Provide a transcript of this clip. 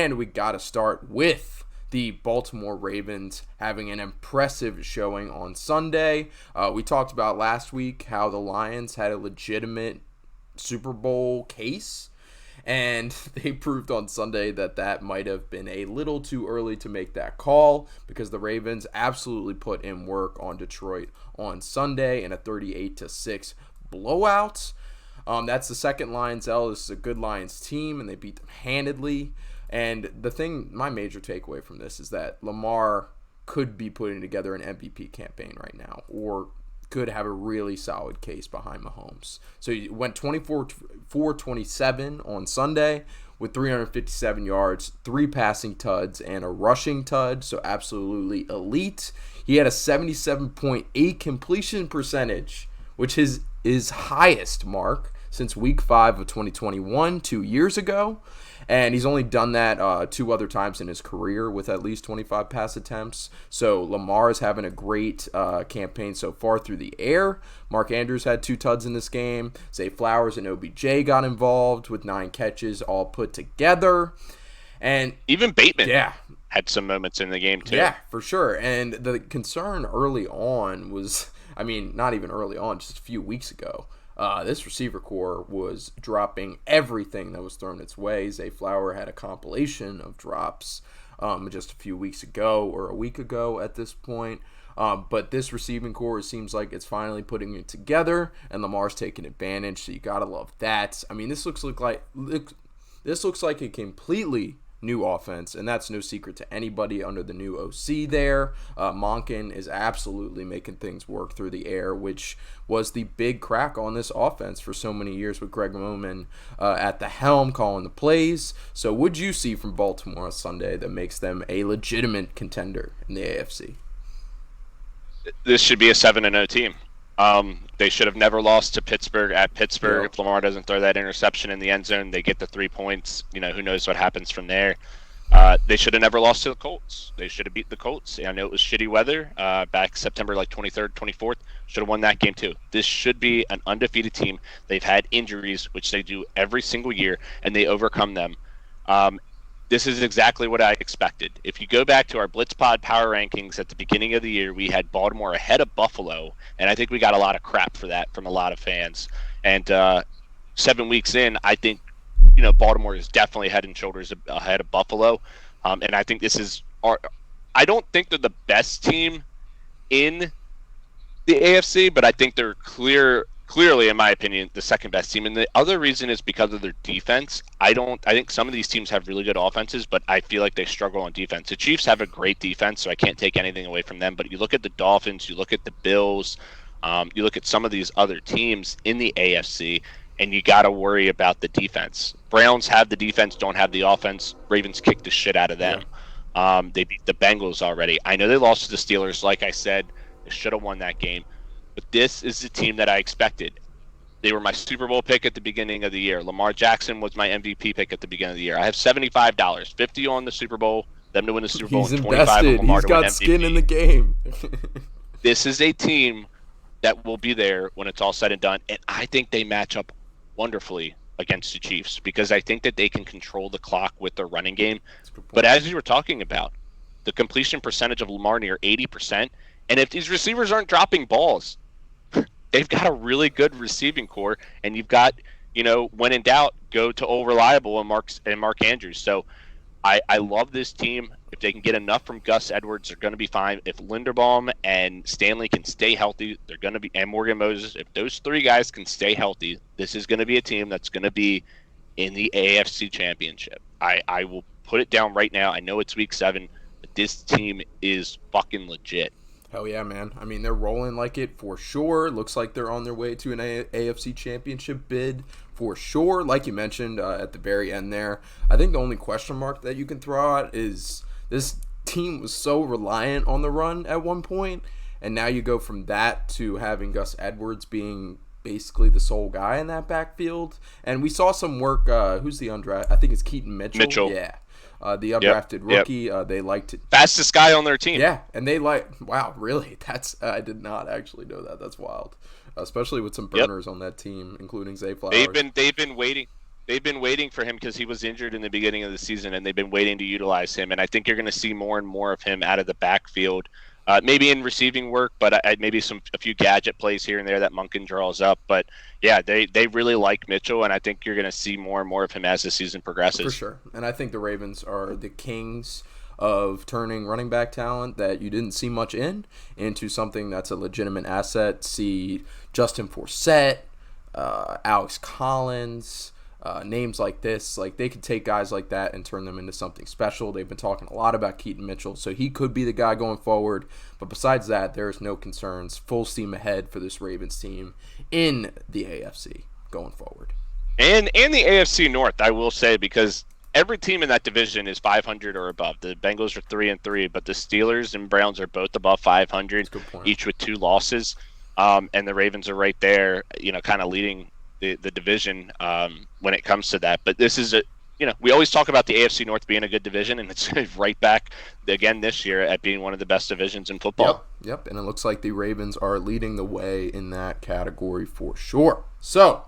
And we got to start with the Baltimore Ravens having an impressive showing on Sunday. We talked about last week how the Lions had a legitimate Super Bowl case, and they proved on Sunday that that might have been a little too early to make that call, because the Ravens absolutely put in work on Detroit on Sunday in a 38-6 blowout. That's the second Lions L. This is a good Lions team, and they beat them handedly. And the thing, my major takeaway from this is that Lamar could be putting together an MVP campaign right now, or could have a really solid case behind Mahomes. So he went 24-27 on Sunday with 357 yards, 3 passing tuds, and a rushing tud, so absolutely elite. He had a 77.8 completion percentage, which is his highest mark since week 5 of 2021, 2 years ago. And he's only done that 2 other times in his career with at least 25 pass attempts. So Lamar is having a great campaign so far through the air. Mark Andrews had 2 tuds in this game. Zay Flowers and OBJ got involved with 9 catches all put together. And even Bateman had some moments in the game too. Yeah, for sure. And the concern early on was, I mean, not even early on, just a few weeks ago, this receiver core was dropping everything that was thrown its way. Zay Flower had a compilation of drops just a few weeks ago, or a week ago at this point. But this receiving core, it seems like it's finally putting it together, and Lamar's taking advantage, so you gotta love that. I mean, this looks like a completely new offense, and that's no secret to anybody under the new OC there. Monken is absolutely making things work through the air, which was the big crack on this offense for so many years with Greg Roman at the helm calling the plays. So what'd you see from Baltimore on Sunday that makes them a legitimate contender in the AFC? This should be a 7-0 team. They should have never lost to Pittsburgh at Pittsburgh. Yep. If Lamar doesn't throw that interception in the end zone, they get the 3 points. You know, who knows what happens from there. They should have never lost to the Colts. They should have beat the Colts. I know it was shitty weather back September 23rd, 24th. Should have won that game too. This should be an undefeated team. They've had injuries, which they do every single year, and they overcome them. This is exactly what I expected. If you go back to our Blitz Pod power rankings at the beginning of the year, we had Baltimore ahead of Buffalo, and I think we got a lot of crap for that from a lot of fans. And 7 weeks in, I think, you know, Baltimore is definitely head and shoulders ahead of Buffalo. And I think this is I don't think they're the best team in the AFC, but I think they're clearly, in my opinion, the second best team. And the other reason is because of their defense. I think some of these teams have really good offenses, but I feel like they struggle on defense. The Chiefs have a great defense, so I can't take anything away from them. But you look at the Dolphins, you look at the Bills, you look at some of these other teams in the AFC, and you got to worry about the defense. Browns have the defense, don't have the offense. Ravens kicked the shit out of them. Yeah. They beat the Bengals already. I know they lost to the Steelers. Like I said, they should have won that game. But this is the team that I expected. They were my Super Bowl pick at the beginning of the year. Lamar Jackson was my MVP pick at the beginning of the year. I have $75, $50 on the Super Bowl, them to win the Super Bowl, and $25 on Lamar to win MVP. He's got skin in the game. This is a team that will be there when it's all said and done, and I think they match up wonderfully against the Chiefs because I think that they can control the clock with their running game. But as you were talking about, the completion percentage of Lamar near 80%, and if these receivers aren't dropping balls, they've got a really good receiving core, and you've got, you know, when in doubt, go to old reliable and Mark Andrews. So I love this team. If they can get enough from Gus Edwards, they're going to be fine. If Linderbaum and Stanley can stay healthy, they're going to be, and Morgan Moses, if those 3 guys can stay healthy, this is going to be a team that's going to be in the AFC Championship. I will put it down right now. I know it's week 7, but this team is fucking legit. Hell yeah, man. I mean, they're rolling like it for sure. Looks like they're on their way to an AFC championship bid for sure. Like you mentioned at the very end there, I think the only question mark that you can throw out is this team was so reliant on the run at one point, and now you go from that to having Gus Edwards being basically the sole guy in that backfield. And we saw some work. Who's the undrafted? I think it's Keaton Mitchell. Yeah. The undrafted rookie, they liked it. Fastest guy on their team. Yeah, and they wow, really? That's I did not actually know that. That's wild, especially with some burners on that team, including Zay Flowers. They've been waiting. they've been waiting for him because he was injured in the beginning of the season, and they've been waiting to utilize him. And I think you're going to see more and more of him out of the backfield, maybe in receiving work, but maybe a few gadget plays here and there that Monken draws up. But yeah, they really like Mitchell, and I think you're going to see more and more of him as the season progresses. For sure. And I think the Ravens are the kings of turning running back talent that you didn't see much into something that's a legitimate asset. See Justin Forsett, Alex Collins, names like this. Like, they could take guys like that and turn them into something special. They've been talking a lot about Keaton Mitchell, so he could be the guy going forward. But besides that, there's no concerns. Full steam ahead for this Ravens team in the AFC going forward. And the AFC North, I will say, because every team in that division is 500 or above. The Bengals are 3-3, but the Steelers and Browns are both above 500, each with 2 losses. And the Ravens are right there, kind of leading the division when it comes to that. But this is we always talk about the AFC North being a good division, and it's right back again this year at being one of the best divisions in football. Yep. And it looks like the Ravens are leading the way in that category for sure. So,